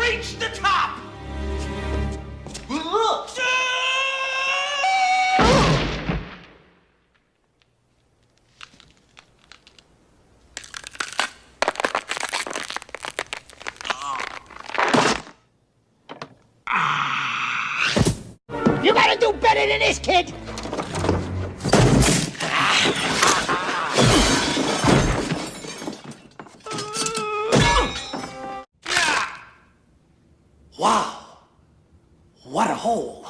reach the top! Look! You gotta do better than this, kid! Wow! What a hole!